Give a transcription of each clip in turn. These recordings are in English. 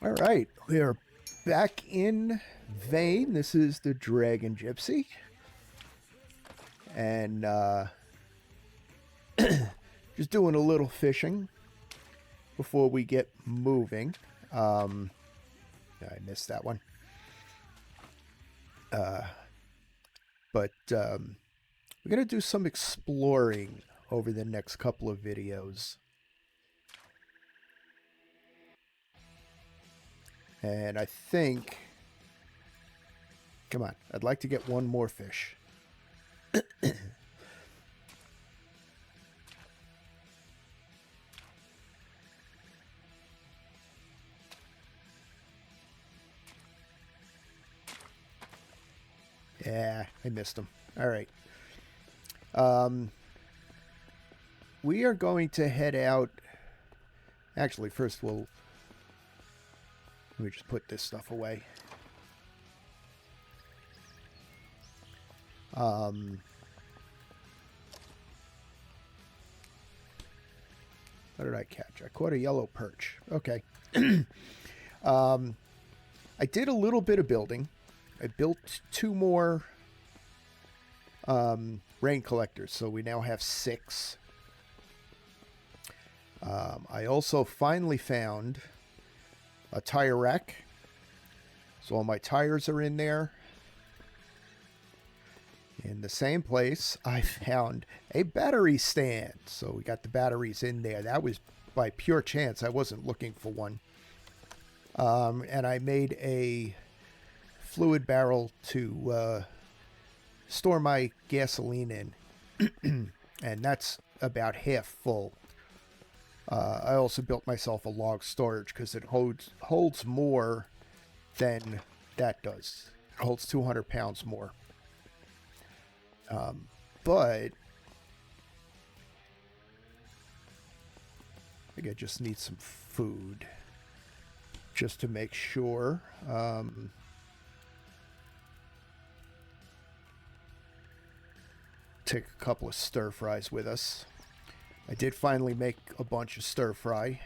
All right, we are back in Vane. This is the Dragon Gypsy, and just doing a little fishing before we get moving. Um, I missed that one, but we're gonna do some exploring over the next couple of videos, and I think, come on, I'd like to get one more fish. Yeah, I missed him. All right. We are going to head out. Actually, first let me just put this stuff away. What did I catch? I caught a yellow perch. Okay. I did a little bit of building. I built two more rain collectors, so we now have six. I also finally found a tire rack. So all my tires are in there. In the same place, I found a battery stand. So we got the batteries in there. That was by pure chance. I wasn't looking for one. And I made a fluid barrel to store my gasoline in. And that's about half full. I also built myself a log storage because it holds more than that does. It holds 200 pounds more. But I think I just need some food just to make sure. Take a couple of stir fries with us. I did finally make a bunch of stir fry.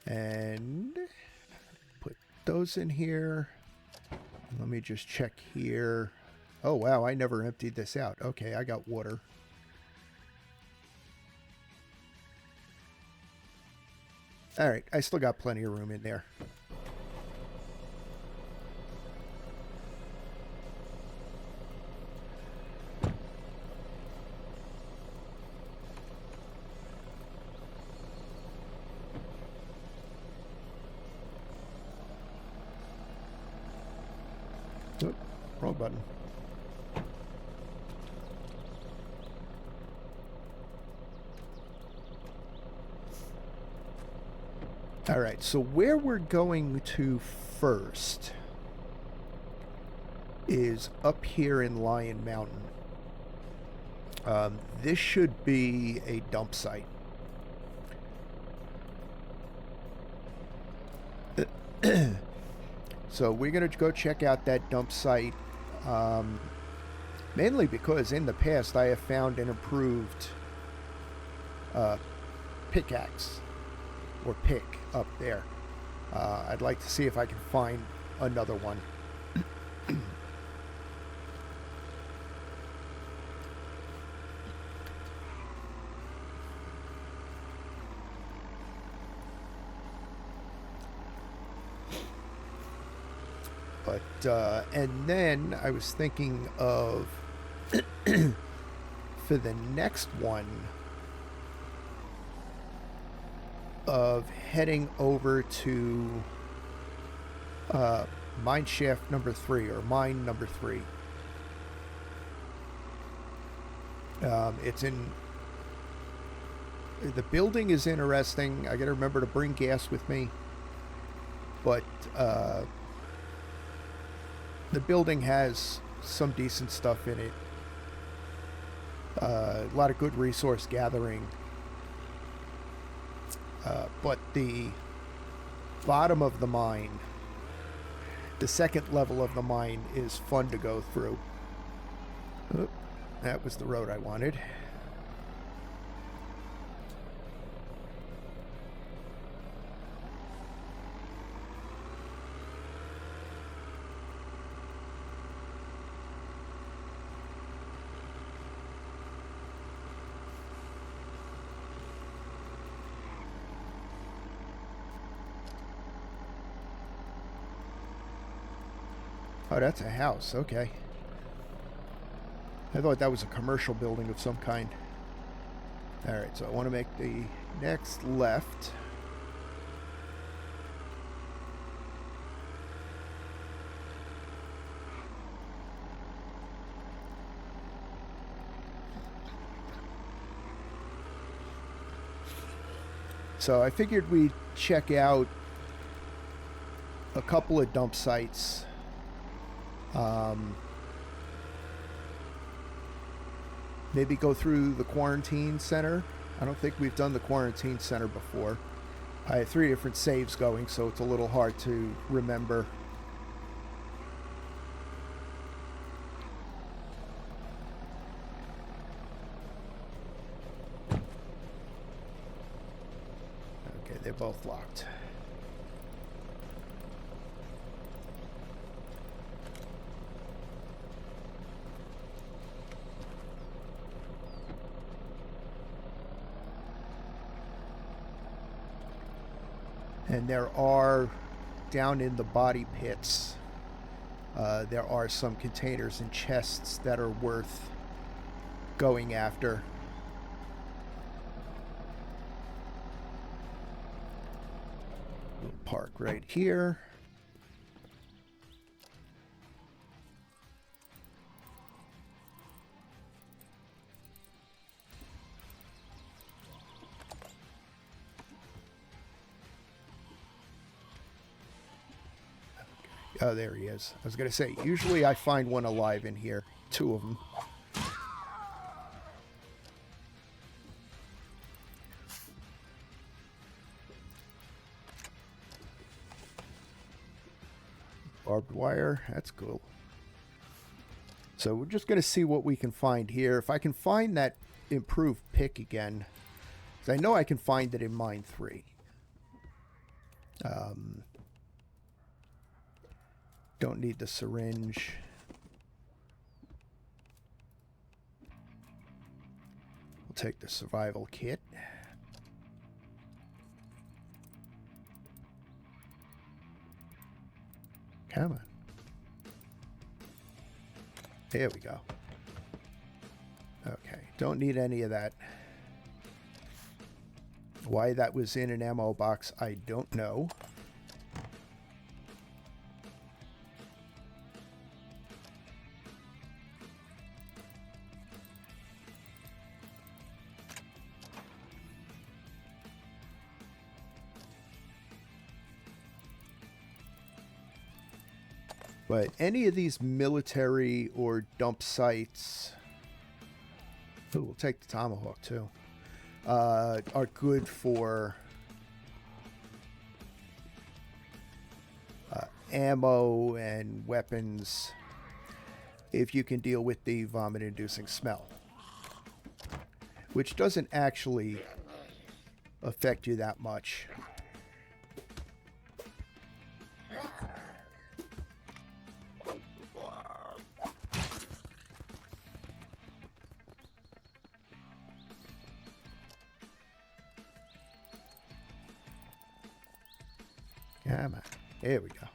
And put those in here. Let me just check here. Oh, wow, I never emptied this out. Okay, I got water. All right, I still got plenty of room in there. Oh, wrong button. All right, so where we're going to first is up here in Lion Mountain. This should be a dump site. So we're going to go check out that dump site, mainly because in the past I have found an improved pickaxe or pick up there. I'd like to see if I can find another one. But and then I was thinking of for the next one of heading over to mine shaft number 3 or mine number 3. It's in the building is interesting. I got to remember to bring gas with me, but the building has some decent stuff in it. A lot of good resource gathering. But the bottom of the mine, the second level of the mine, is fun to go through. Oh, that was the road I wanted. Oh, that's a house. Okay. I thought that was a commercial building of some kind. Alright, so I want to make the next left. So I figured we'd check out a couple of dump sites. Maybe go through the quarantine center. I don't think we've done the quarantine center before. I have 3 different saves going, so it's a little hard to remember. Okay, they're both locked. And there are, down in the body pits, there are some containers and chests that are worth going after. We'll park right here. Oh, there he is. I was going to say, usually I find one alive in here. 2 of them. Barbed wire. That's cool. So we're just going to see what we can find here. If I can find that improved pick again. Because I know I can find it in Mine 3. Don't need the syringe. We'll take the survival kit. Come on. There we go. Okay, don't need any of that. Why that was in an ammo box, I don't know. But any of these military or dump sites, ooh, we'll take the tomahawk too, are good for ammo and weapons if you can deal with the vomit-inducing smell, which doesn't actually affect you that much. Come on. There we go.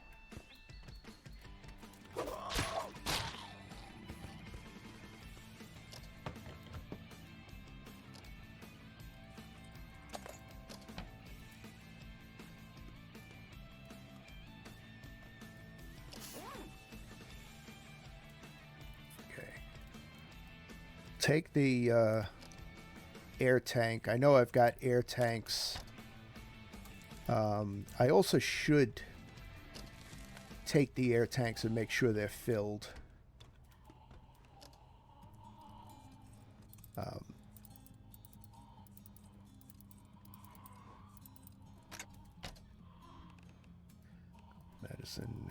Okay. Take the air tank. I know I've got air tanks. I also should take the air tanks and make sure they're filled. Medicine.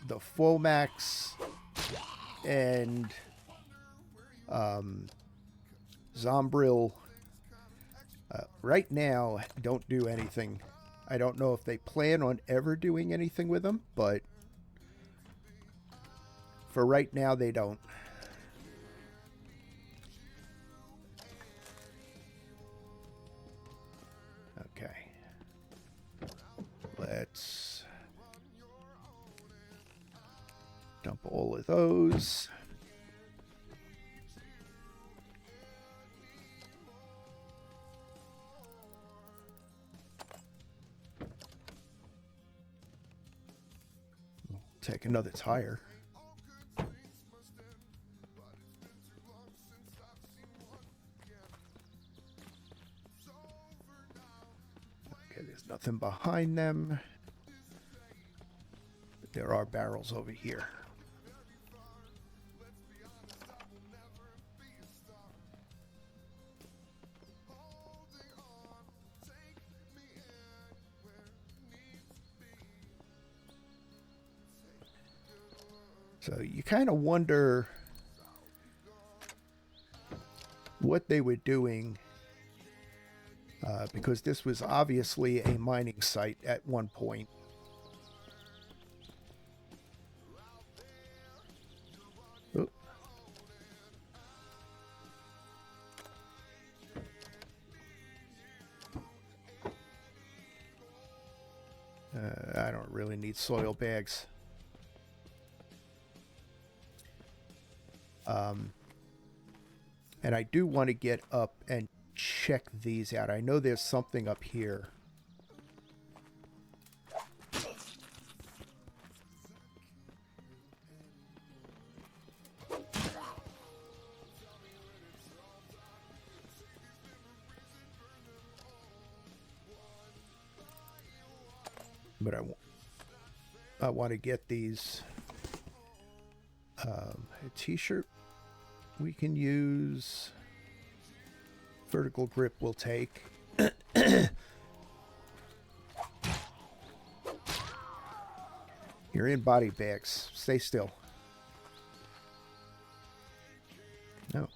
The Fomax and Zombril right now don't do anything. I don't know if they plan on ever doing anything with them, but for right now, they don't. Okay. Let's dump all of those. Take another tire. Okay, there's nothing behind them. But there are barrels over here. So you kind of wonder what they were doing, because this was obviously a mining site at one point. Oop. I don't really need soil bags. And I do want to get up and check these out. I know there's something up here. But I want to get these. A t-shirt we can use. Vertical grip we'll take. You're in body bags. Stay still. No.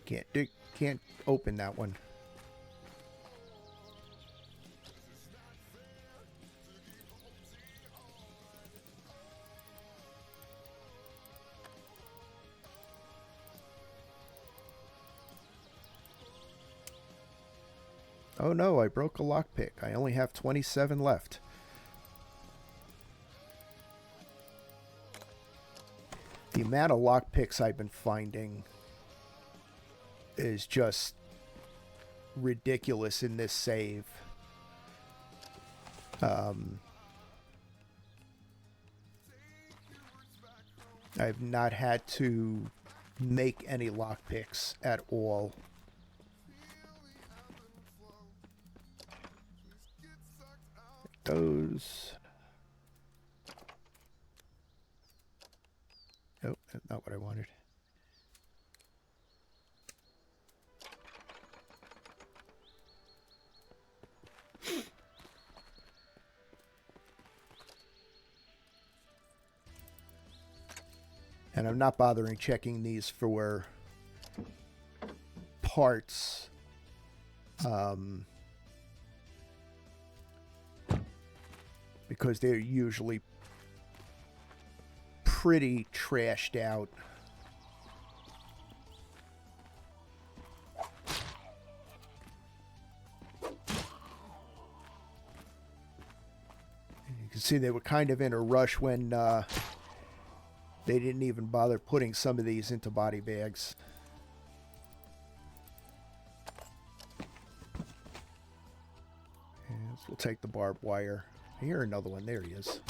Can't open that one. Oh no, I broke a lockpick. I only have 27 left. The amount of lockpicks I've been finding is just ridiculous in this save. I've not had to make any lockpicks at all. Those. Nope, that's not what I wanted. And I'm not bothering checking these for parts. Because they're usually pretty trashed out. You can see they were kind of in a rush when they didn't even bother putting some of these into body bags. And we'll take the barbed wire. I hear another one. There he is.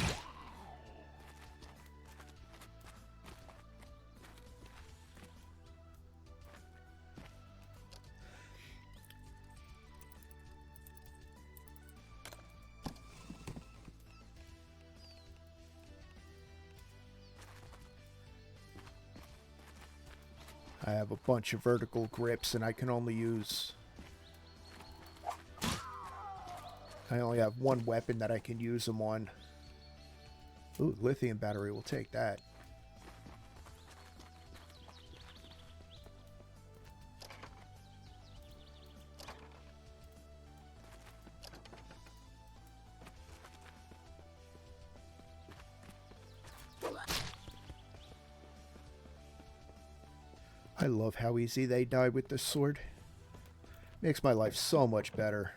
I have a bunch of vertical grips and I can only use... I only have one weapon that I can use them on. Ooh, lithium battery, we'll take that. I love how easy they die with this sword. Makes my life so much better.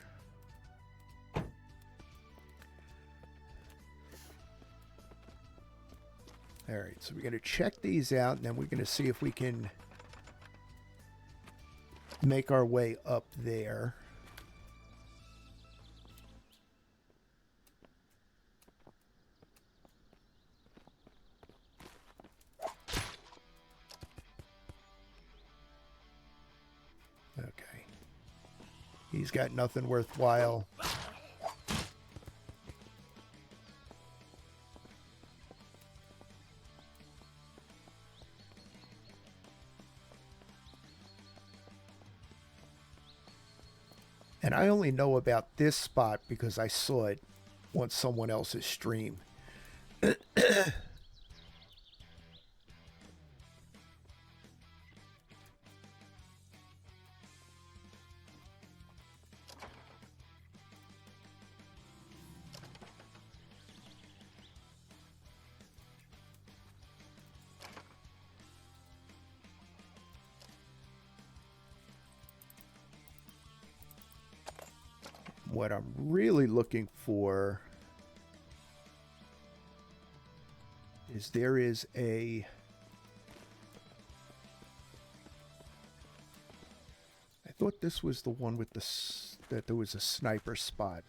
Alright, so we're going to check these out, and then we're going to see if we can make our way up there. Okay. He's got nothing worthwhile. And I only know about this spot because I saw it on someone else's stream. What I'm really looking for is there is a... I thought this was the one with the... that there was a sniper spot.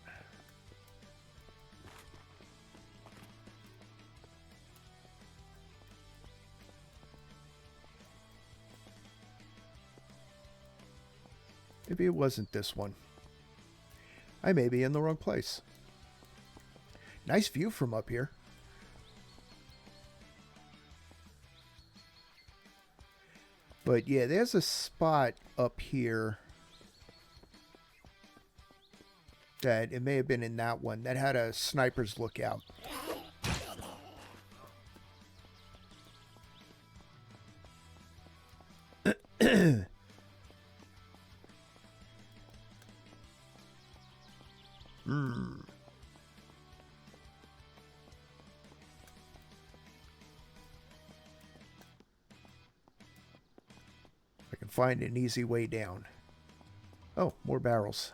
Maybe it wasn't this one. I may be in the wrong place. Nice view from up here. But yeah, there's a spot up here that it may have been in that one that had a sniper's lookout. I can find an easy way down. Oh, more barrels.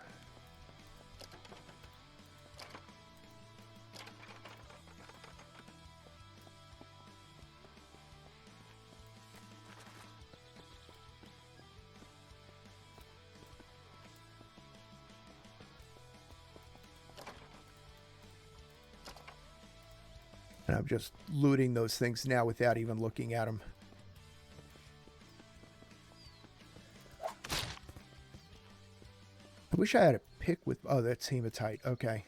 And I'm just looting those things now without even looking at them. I wish I had a pick with... Oh, that's hematite. Okay.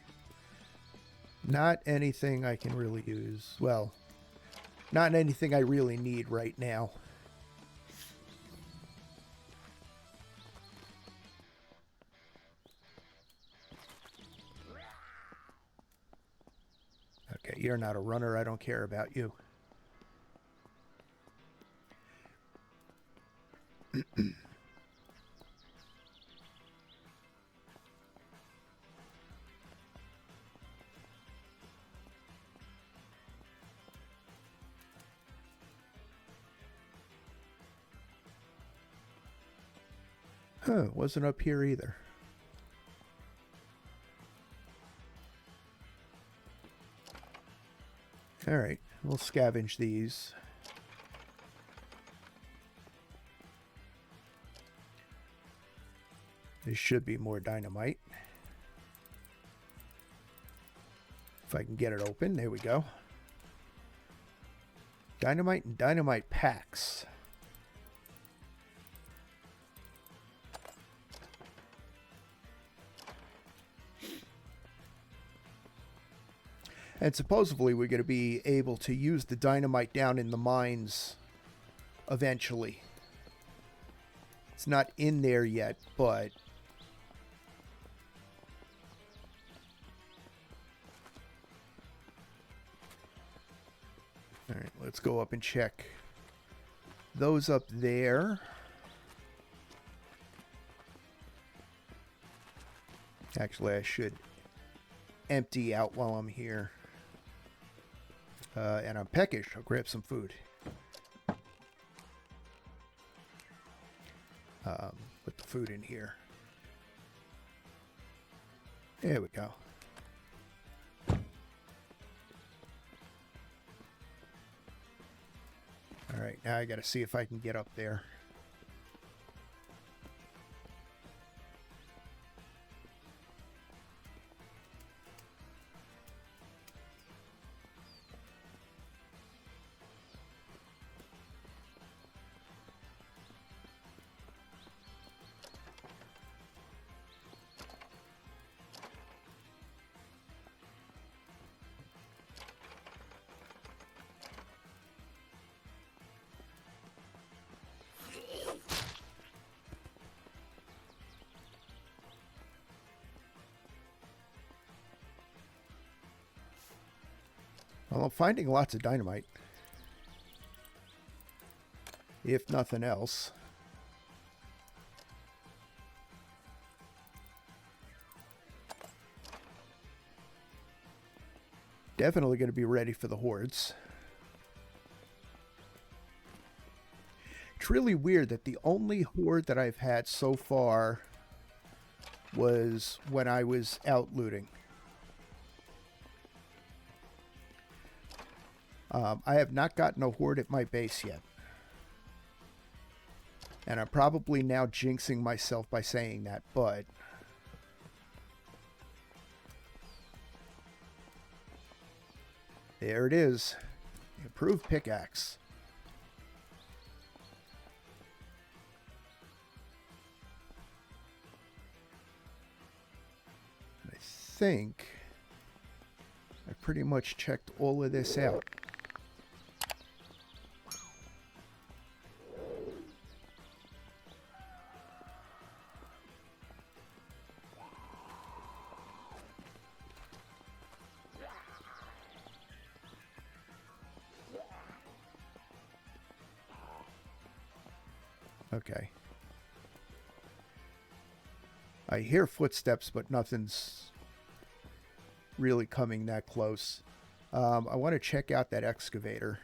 Not anything I can really use. Well, not anything I really need right now. Okay, you're not a runner. I don't care about you. Huh, wasn't up here either. Alright, we'll scavenge these. There should be more dynamite. If I can get it open, there we go. Dynamite and dynamite packs. And supposedly we're going to be able to use the dynamite down in the mines eventually. It's not in there yet, but... Alright, let's go up and check those up there. Actually, I should empty out while I'm here. And I'm peckish. I'll grab some food. Put the food in here. There we go. All right, now I got to see if I can get up there. Well, I'm finding lots of dynamite. If nothing else. Definitely going to be ready for the hordes. It's really weird that the only horde that I've had so far was when I was out looting. I have not gotten a horde at my base yet. And I'm probably now jinxing myself by saying that, but there it is. Improved pickaxe. And I think I pretty much checked all of this out. Okay. I hear footsteps, but nothing's really coming that close. I want to check out that excavator.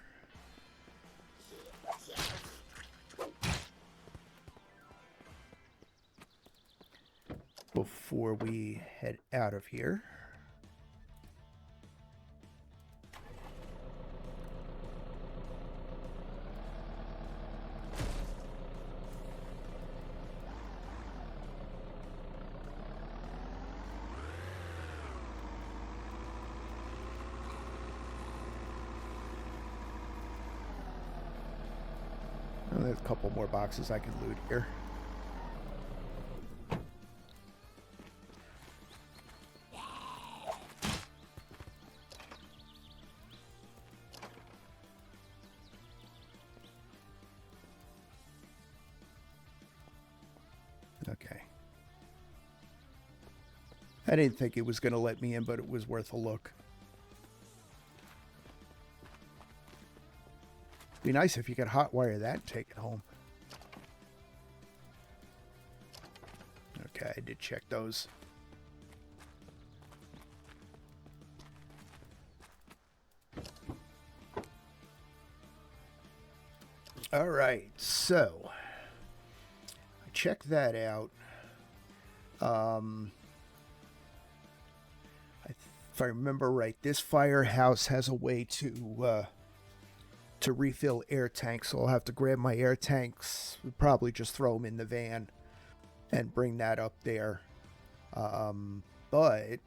Before we head out of here. There's a couple more boxes I can loot here. Okay. I didn't think it was going to let me in, but it was worth a look. Be nice if you could hotwire that and take it home. Okay, I did check those. All right, so I checked that out. If I remember right, this firehouse has a way to refill air tanks, so I'll have to grab my air tanks, probably just throw them in the van and bring that up there. But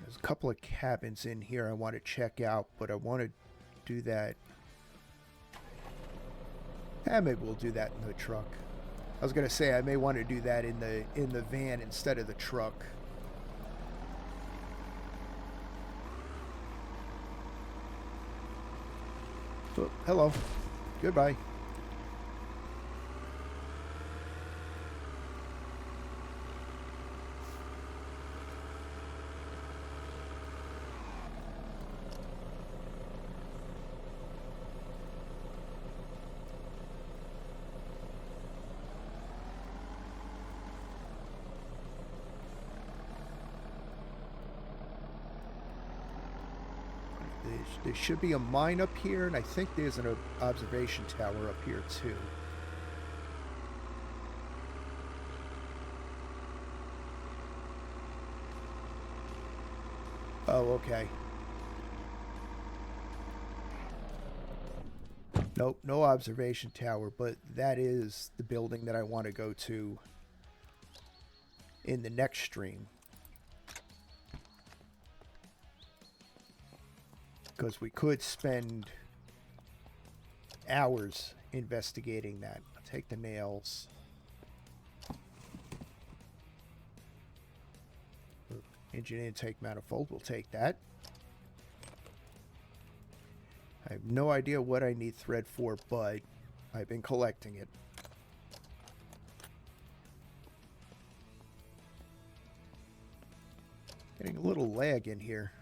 there's a couple of cabins in here I want to check out, but I want to do that. Maybe we'll do that in the truck. I was gonna say I may want to do that in the van instead of the truck. Oh, hello. Goodbye. There should be a mine up here, and I think there's an observation tower up here too. Oh, okay. Nope, no observation tower, but that is the building that I want to go to in the next stream. Because we could spend hours investigating that. I'll take the nails. Engine intake manifold, we'll take that. I have no idea what I need thread for, but I've been collecting it. Getting a little lag in here.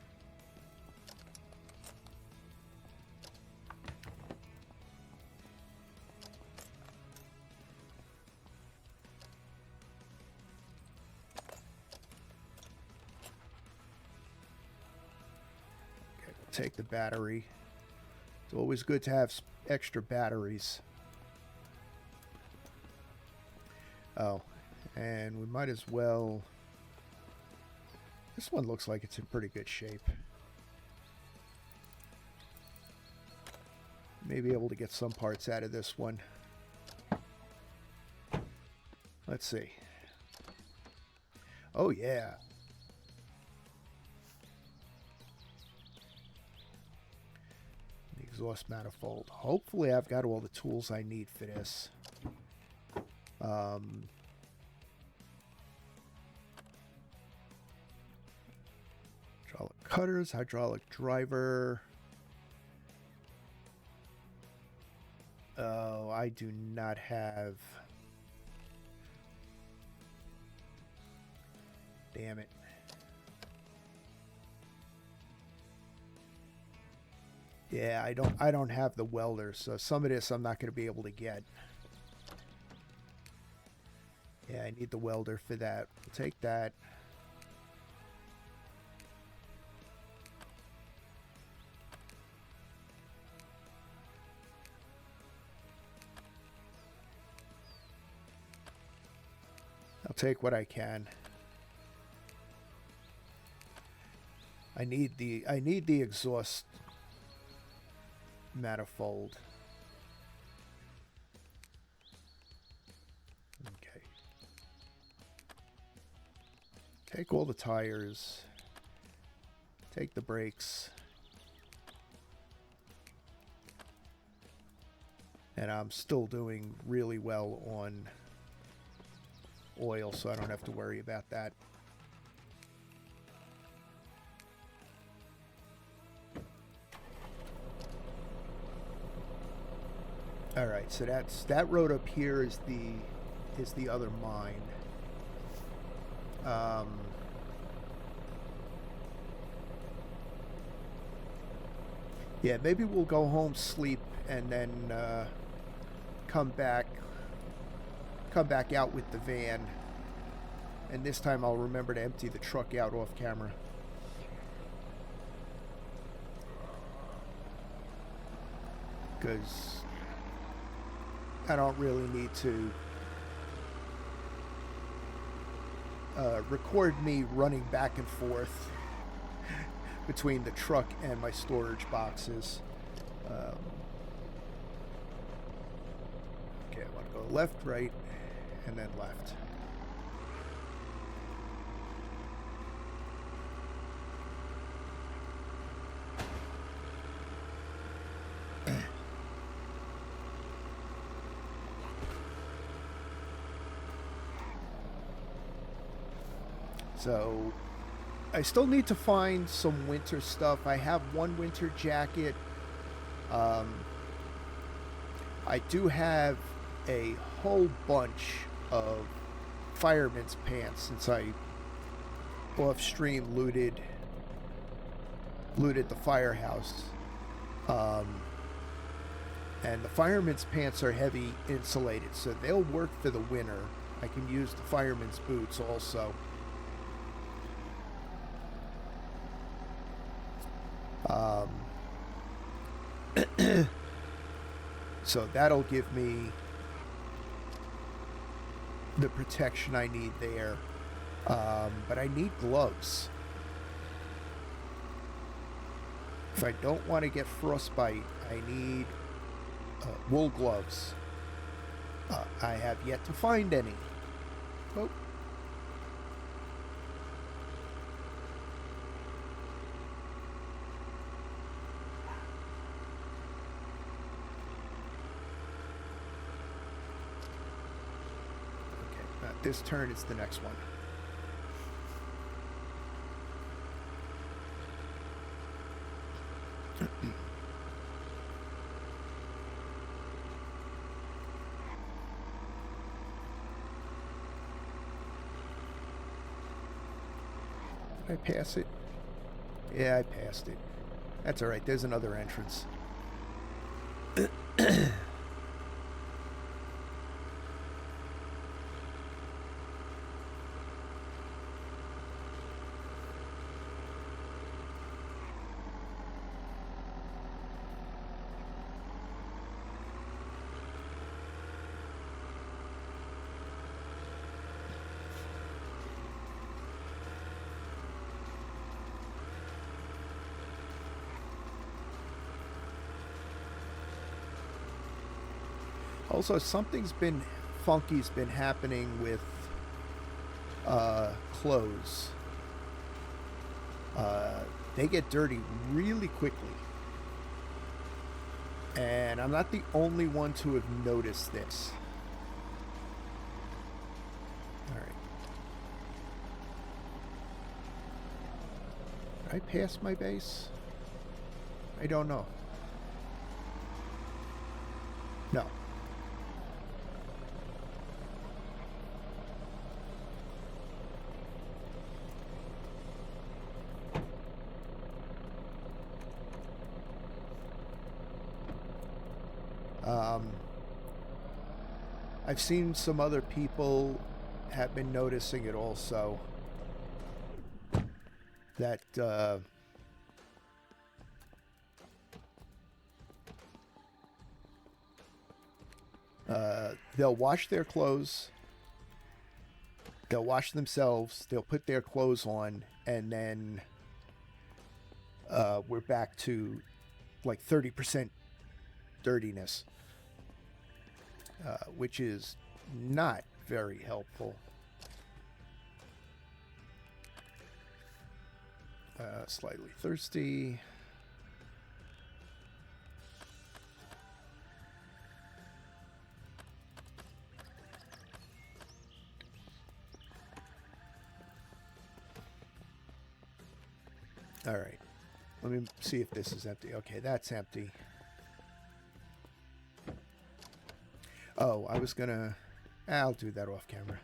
Okay, we'll take the battery. It's always good to have extra batteries. Oh, and we might as well... This one looks like it's in pretty good shape. May be able to get some parts out of this one. Let's see. Oh, yeah. The exhaust manifold. Hopefully I've got all the tools I need for this. Hydraulic cutters, hydraulic driver. Oh, I do not have... Damn it. Yeah, I don't have the welder, so some of this I'm not going to be able to get. Yeah, I need the welder for that. We'll take that. I'll take what I can. I need the exhaust manifold. Okay. Take all the tires. Take the brakes. And I'm still doing really well on oil, so I don't have to worry about that. All right, so that road up here is the other mine. Yeah, maybe we'll go home, sleep, and then come back out with the van. And this time I'll remember to empty the truck out off camera. Because I don't really need to record me running back and forth between the truck and my storage boxes. Okay, I want to go left, right, and then left. So I still need to find some winter stuff. I have one winter jacket. I do have a whole bunch of fireman's pants since I off stream looted the firehouse. And the fireman's pants are heavy insulated, so they'll work for the winter. I can use the fireman's boots also. So that'll give me the protection I need there. But I need gloves. If I don't want to get frostbite, I need wool gloves. I have yet to find any. Oh. Okay, not this turn, it's the next one. Did I pass it? Yeah, I passed it. That's alright, there's another entrance. Also, funky's been happening with clothes. They get dirty really quickly. And I'm not the only one to have noticed this. Alright. Did I pass my base? I don't know. No. I've seen some other people have been noticing it also. That they'll wash their clothes, they'll wash themselves, they'll put their clothes on, and then we're back to like 30% dirtiness. Which is not very helpful. Slightly thirsty. All right. Let me see if this is empty. Okay, that's empty. Oh, I was gonna... I'll do that off camera.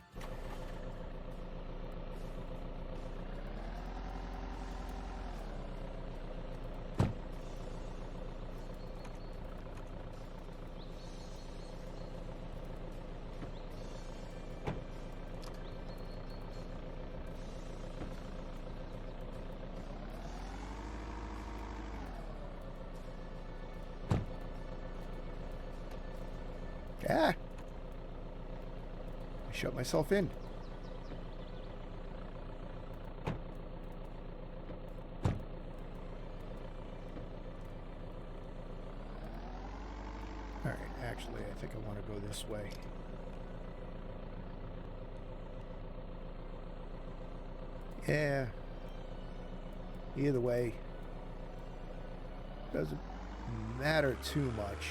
Ah! I shut myself in. Alright, actually, I think I want to go this way. Yeah. Either way, doesn't matter too much.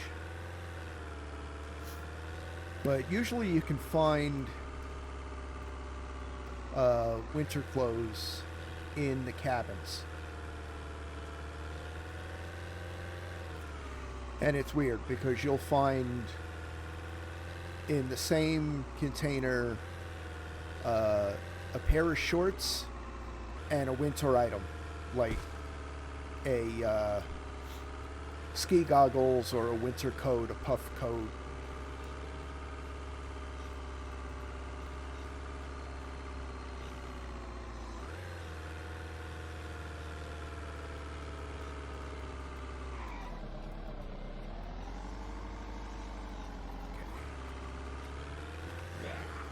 But usually you can find winter clothes in the cabins. And it's weird because you'll find in the same container a pair of shorts and a winter item, like a ski goggles or a winter coat, a puff coat.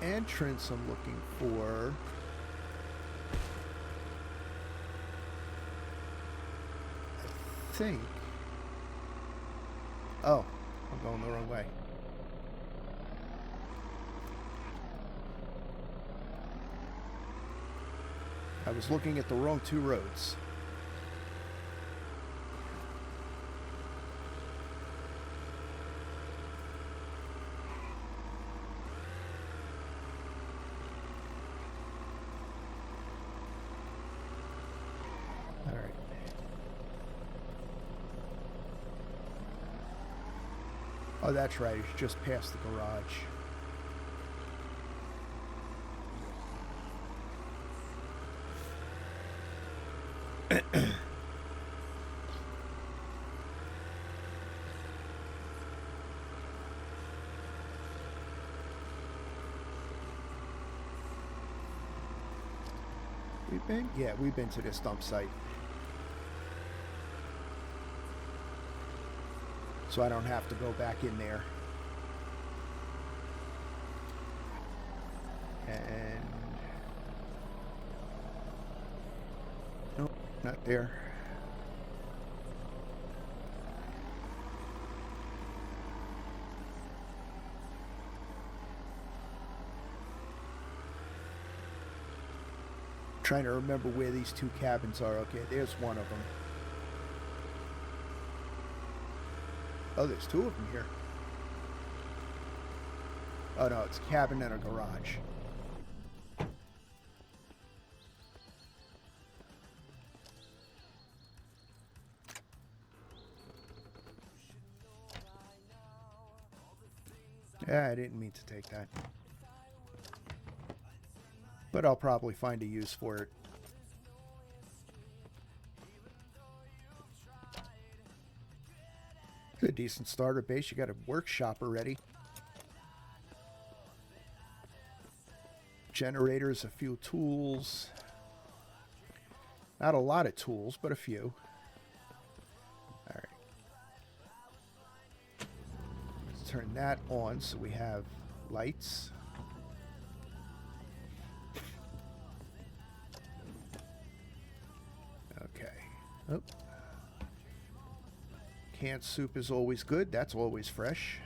entrance I'm looking for. I think. Oh, I'm going the wrong way. I was looking at the wrong two roads. All right. Oh, that's right. It's just past the garage. We've been? Yeah, we've been to this dump site. So I don't have to go back in there. And... nope, not there. Trying to remember where these two cabins are. Okay, there's one of them. Oh, there's two of them here. Oh no, it's a cabin and a garage. Yeah, I didn't mean to take that. But I'll probably find a use for it. It's a decent starter base. You got a workshop already. Generators, a few tools. Not a lot of tools, but a few. All right. Let's turn that on so we have lights. Okay. Oh. Canned soup is always good. That's always fresh.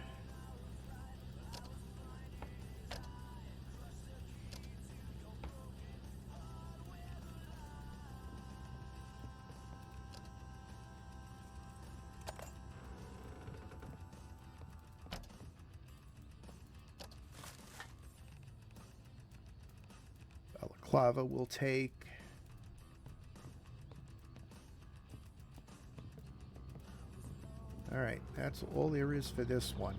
Balaclava will take. All right, that's all there is for this one.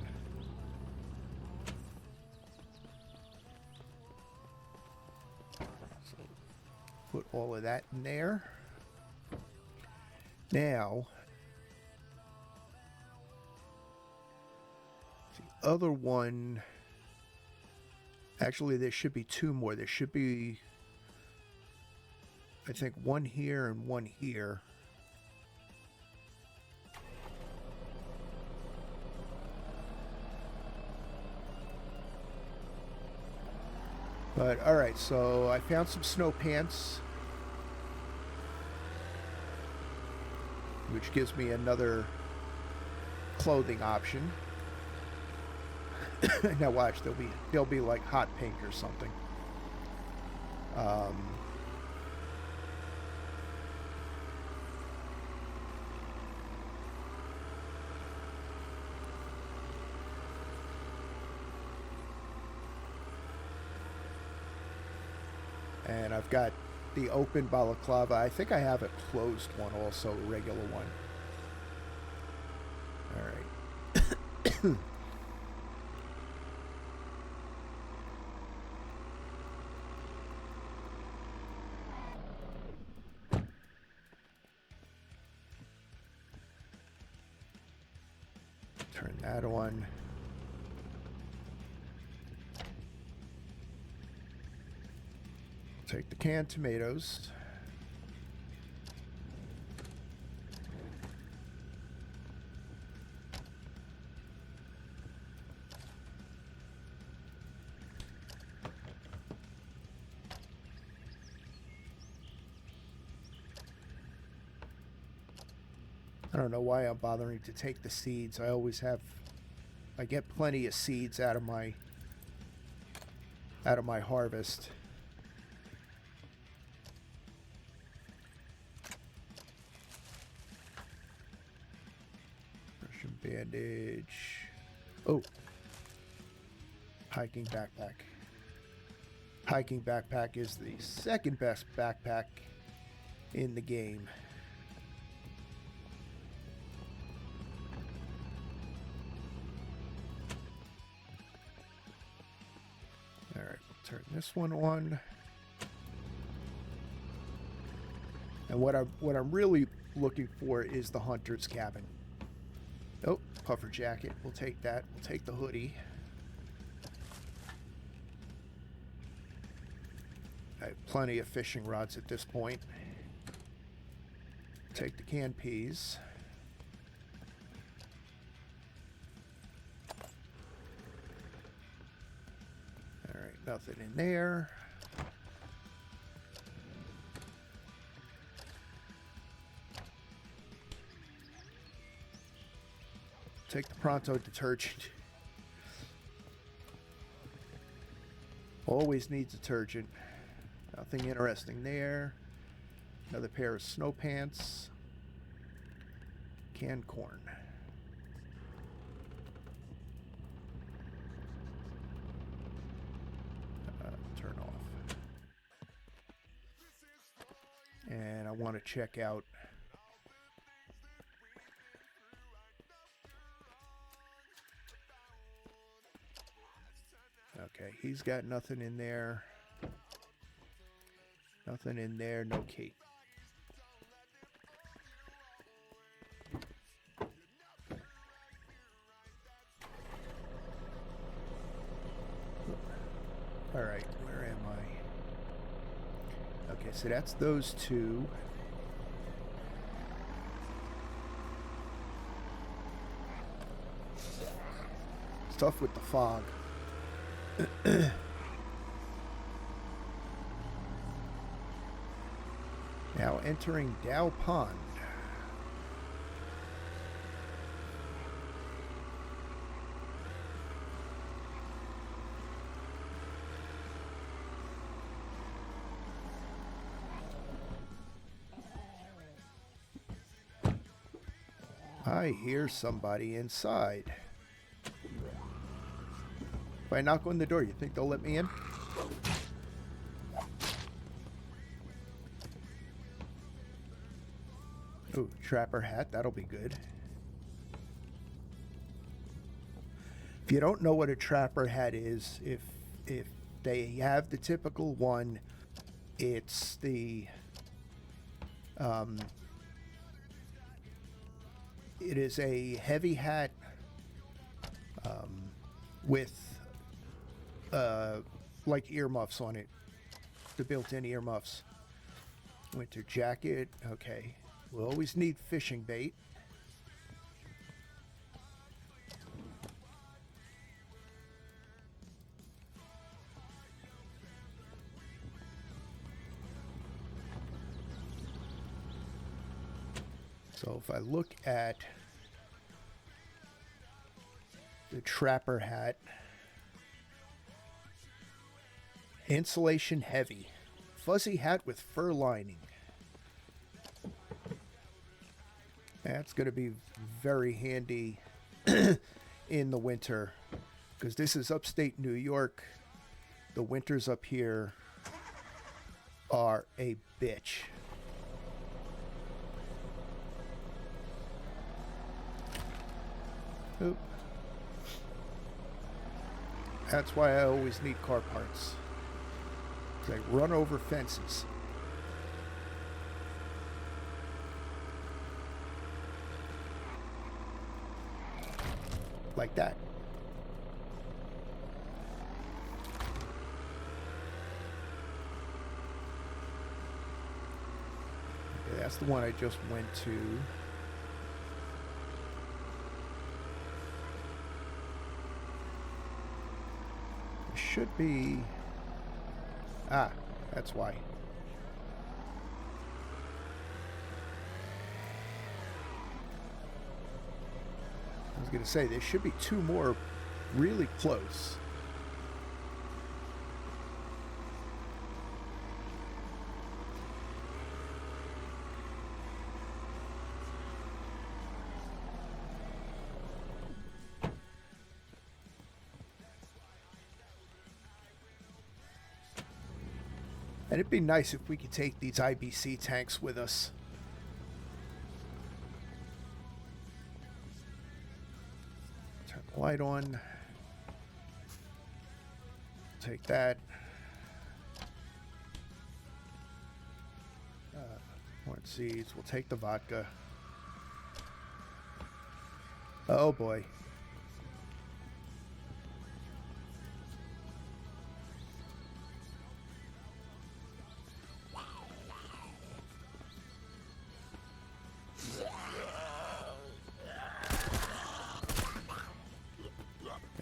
So put all of that in there. Now, the other one, actually there should be two more. There should be, I think, one here and one here. But, alright, so I found some snow pants, which gives me another clothing option. Now watch, they'll be like hot pink or something. And I've got the open balaclava. I think I have a closed one also, a regular one. All right. Turn that on. Take the canned tomatoes. I don't know why I'm bothering to take the seeds. I get plenty of seeds out of my harvest. Russian bandage. Oh. Hiking backpack. Hiking backpack is the second best backpack in the game. All right, we'll turn this one on. And what I'm really looking for is the hunter's cabin. Oh, puffer jacket. We'll take that. We'll take the hoodie. I have plenty of fishing rods at this point. Take the canned peas. All right, nothing in there. Take the Pronto detergent. Always needs detergent. Nothing interesting there. Another pair of snow pants. Canned corn. Turn off. And I want to check out okay, he's got nothing in there. Nothing in there, no key. All right, where am I? Okay, so that's those two. It's tough with the fog. Now entering Dow Pond. I hear somebody inside. If I knock on the door, you think they'll let me in? Ooh, trapper hat, that'll be good. If you don't know what a trapper hat is, if they have the typical one, it's the it is a heavy hat with like earmuffs on it, the built-in earmuffs. Winter jacket, okay. We'll always need fishing bait. So if I look at the trapper hat, insulation heavy, fuzzy hat with fur lining. That's going to be very handy in the winter, because this is upstate New York. The winters up here are a bitch. Oop. That's why I always need car parts. They run over fences. Like that. Okay, that's the one I just went to. It should be... Ah, that's why. was going to say, there should be 2 more really close. And it'd be nice if we could take these IBC tanks with us. Turn the light on. Take that. Corn seeds. We'll take the vodka. Oh boy.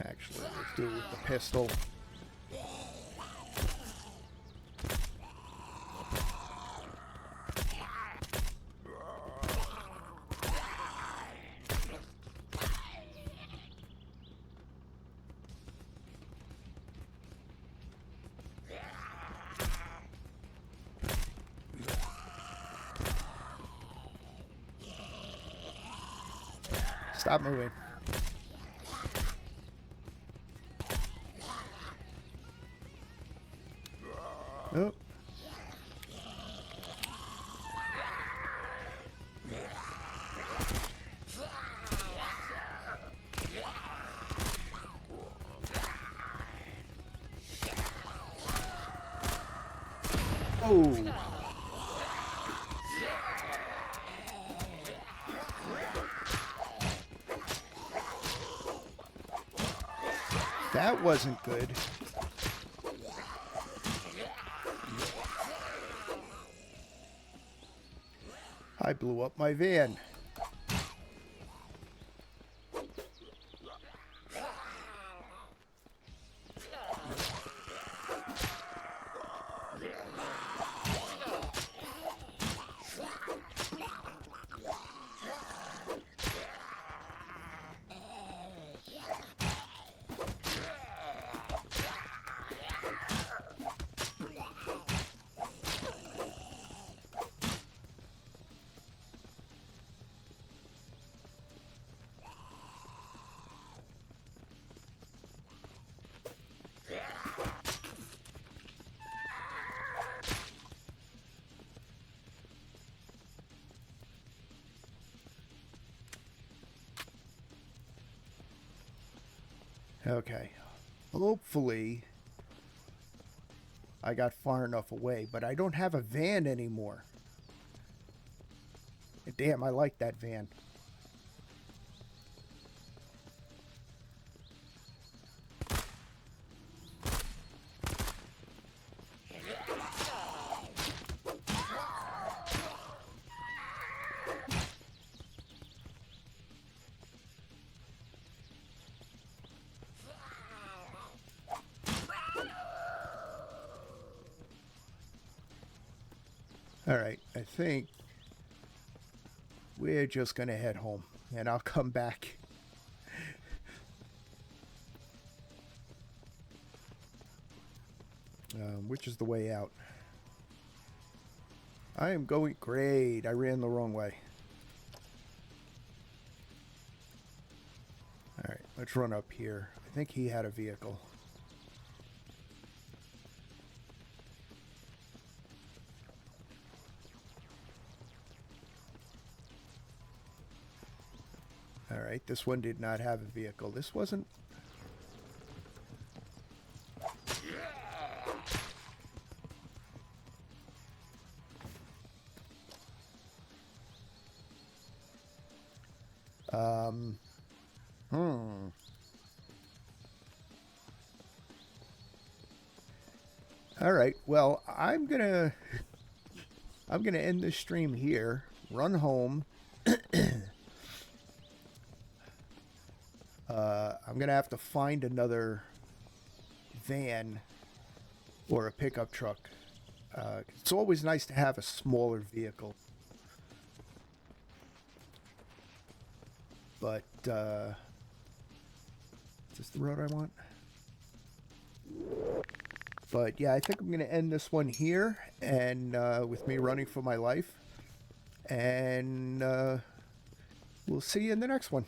Actually, let's do it with the pistol. Stop moving. Oh. Oh. That wasn't good. I blew up my van. Okay. Hopefully, I got far enough away, but I don't have a van anymore. Damn, I like that van. All right, I think we're just going to head home, and I'll come back. Which is the way out? I am going... Great, I ran the wrong way. All right, let's run up here. I think he had a vehicle. All right, this one did not have a vehicle. This wasn't... All right, well, I'm gonna end this stream here, run home. I'm gonna have to find another van or a pickup truck. It's always nice to have a smaller vehicle. But this the road I want? But yeah, I think I'm going to end this one here, and with me running for my life. And we'll see you in the next one.